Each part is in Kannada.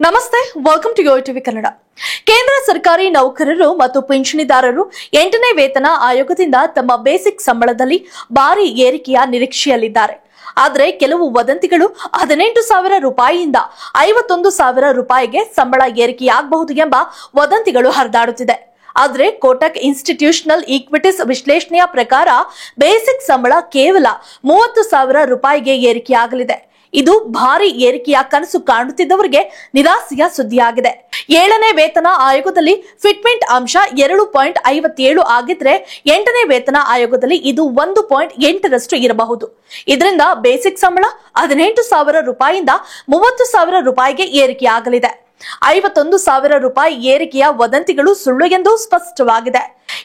ನಮಸ್ತೆ, welcome to YoYo TV Kannada. ಕೇಂದ್ರ ಸರ್ಕಾರಿ ನೌಕರರು ಮತ್ತು ಪಿಂಚಣಿದಾರರು 8ನೇ ವೇತನ ಆಯೋಗದಿಂದ ತಮ್ಮ ಬೇಸಿಕ್ ಸಂಬಳದಲ್ಲಿ ಭಾರಿ ಏರಿಕೆಯ ನಿರೀಕ್ಷೆಯಲ್ಲಿದ್ದಾರೆ. ಆದರೆ ಕೆಲವು ವದಂತಿಗಳು 18,000 ರೂಪಾಯಿಯಿಂದ 51,000 ರೂಪಾಯಿಗೆ ಸಂಬಳ ಏರಿಕೆಯಾಗಬಹುದು ಎಂಬ ವದಂತಿಗಳು ಹರಿದಾಡುತ್ತಿದೆ. ಆದರೆ ಕೋಟಕ್ ಇನ್ಸ್ಟಿಟ್ಯೂಷನಲ್ ಈಕ್ವಿಟೀಸ್ ವಿಶ್ಲೇಷಣೆಯ ಪ್ರಕಾರ ಬೇಸಿಕ್ ಸಂಬಳ ಕೇವಲ 30,000 ರೂಪಾಯಿಗೆ ಏರಿಕೆಯಾಗಲಿದೆ. ಇದು ಭಾರಿ ಏರಿಕೆಯ ಕನಸು ಕಾಣುತ್ತಿದ್ದವರಿಗೆ ನಿರಾಸೆಯ ಸುದ್ದಿಯಾಗಿದೆ. 7ನೇ ವೇತನ ಆಯೋಗದಲ್ಲಿ ಫಿಟ್ಮೆಂಟ್ ಅಂಶ 2.57 ಆಗಿದ್ರೆ 8ನೇ ವೇತನ ಆಯೋಗದಲ್ಲಿ ಇದು 1.8ರಷ್ಟು ಇರಬಹುದು. ಇದರಿಂದ ಬೇಸಿಕ್ ಸಂಬಳ 18,000 ರೂಪಾಯಿಯಿಂದ 30,000 ರೂಪಾಯಿಗೆ ಏರಿಕೆಯಾಗಲಿದೆ. 51,000 ರೂಪಾಯಿ ಏರಿಕೆಯ ವದಂತಿಗಳು ಸುಳ್ಳು ಎಂದು ಸ್ಪಷ್ಟವಾಗಿದೆ.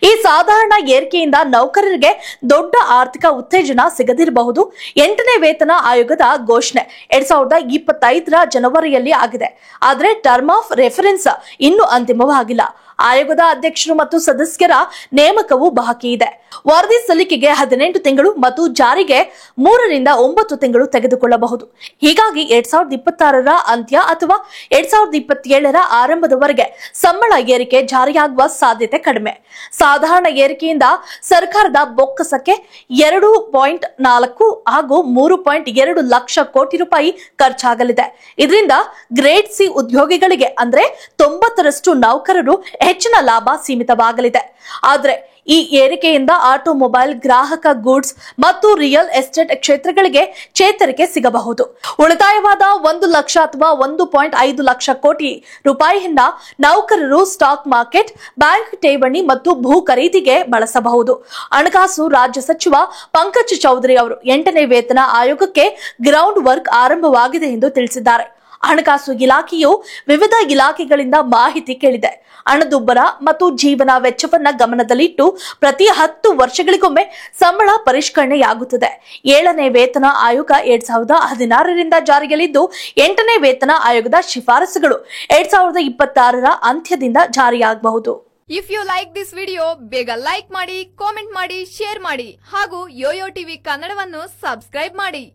ಈ ಸಾಧಾರಣ ಏರಿಕೆಯಿಂದ ನೌಕರರಿಗೆ ದೊಡ್ಡ ಆರ್ಥಿಕ ಉತ್ತೇಜನ ಸಿಗದಿರಬಹುದು. 8ನೇ ವೇತನ ಆಯೋಗದ ಘೋಷಣೆ 2025ರ ಜನವರಿಯಲ್ಲಿ ಆಗಿದೆ. ಆದರೆ ಟರ್ಮ್ ಆಫ್ ರೆಫರೆನ್ಸ್ ಇನ್ನೂ ಅಂತಿಮವಾಗಿಲ್ಲ. ಆಯೋಗದ ಅಧ್ಯಕ್ಷರು ಮತ್ತು ಸದಸ್ಯರ ನೇಮಕವು ಬಾಕಿ ಇದೆ. ವರದಿ ಸಲ್ಲಿಕೆಗೆ 18 ತಿಂಗಳು ಮತ್ತು ಜಾರಿಗೆ 3 ರಿಂದ 9 ತಿಂಗಳು ತೆಗೆದುಕೊಳ್ಳಬಹುದು. ಹೀಗಾಗಿ 2026ರ ಅಂತ್ಯ ಅಥವಾ 2027ರ ಆರಂಭದವರೆಗೆ ಸಂಬಳ ಏರಿಕೆ ಜಾರಿಯಾಗುವ ಸಾಧ್ಯತೆ ಕಡಿಮೆ. ಸಾಧಾರಣ ಏರಿಕೆಯಿಂದ ಸರ್ಕಾರದ ಬೊಕ್ಕಸಕ್ಕೆ 2.4 ಹಾಗೂ 3.2 ಲಕ್ಷ ಕೋಟಿ ರೂಪಾಯಿ ಖರ್ಚಾಗಲಿದೆ. ಇದರಿಂದ ಗ್ರೇಡ್ ಸಿ ಉದ್ಯೋಗಿಗಳಿಗೆ ಅಂದ್ರೆ 90ರಷ್ಟು ನೌಕರರು ಹೆಚ್ಚಿನ ಲಾಭ ಸೀಮಿತವಾಗಲಿದೆ. ಆದರೆ ಈ ಏರಿಕೆಯಿಂದ ಆಟೋಮೊಬೈಲ್, ಗ್ರಾಹಕ ಗೂಡ್ಸ್ ಮತ್ತು ರಿಯಲ್ ಎಸ್ಟೇಟ್ ಕ್ಷೇತ್ರಗಳಿಗೆ ಚೇತರಿಕೆ ಸಿಗಬಹುದು. ಉಳಿತಾಯವಾದ 1 ಲಕ್ಷ ಅಥವಾ 1.5 ಲಕ್ಷ ಕೋಟಿ ರೂಪಾಯಿಯಿಂದ ನೌಕರರು ಸ್ಟಾಕ್ ಮಾರ್ಕೆಟ್, ಬ್ಯಾಂಕ್ ಠೇವಣಿ ಮತ್ತು ಭೂ ಖರೀದಿಗೆ ಬಳಸಬಹುದು. ಹಣಕಾಸು ರಾಜ್ಯ ಸಚಿವ ಪಂಕಜ್ ಚೌಧರಿ ಅವರು 8ನೇ ವೇತನ ಆಯೋಗಕ್ಕೆ ಗ್ರೌಂಡ್ ವರ್ಕ್ ಆರಂಭವಾಗಿದೆ ಎಂದು ತಿಳಿಸಿದ್ದಾರೆ. ಹಣಕಾಸು ಇಲಾಖೆಯು ವಿವಿಧ ಇಲಾಖೆಗಳಿಂದ ಮಾಹಿತಿ ಕೇಳಿದೆ. ಹಣದುಬ್ಬರ ಮತ್ತು ಜೀವನ ವೆಚ್ಚವನ್ನ ಗಮನದಲ್ಲಿಟ್ಟು ಪ್ರತಿ 10 ವರ್ಷಗಳಿಗೊಮ್ಮೆ ಸಂಬಳ ಪರಿಷ್ಕರಣೆಯಾಗುತ್ತದೆ. 7ನೇ ವೇತನ ಆಯೋಗ 2016ರಿಂದ ಜಾರಿಯಲ್ಲಿದ್ದು 8ನೇ ವೇತನ ಆಯೋಗದ ಶಿಫಾರಸುಗಳು 2026ರ ಅಂತ್ಯದಿಂದ ಜಾರಿಯಾಗಬಹುದು. If you like this video ಬೇಗ ಲೈಕ್ ಮಾಡಿ, ಕಾಮೆಂಟ್ ಮಾಡಿ, ಶೇರ್ ಮಾಡಿ ಹಾಗೂ ಯೋಯೋ ಟಿವಿ ಕನ್ನಡವನ್ನು ಸಬ್ಸ್ಕ್ರೈಬ್ ಮಾಡಿ.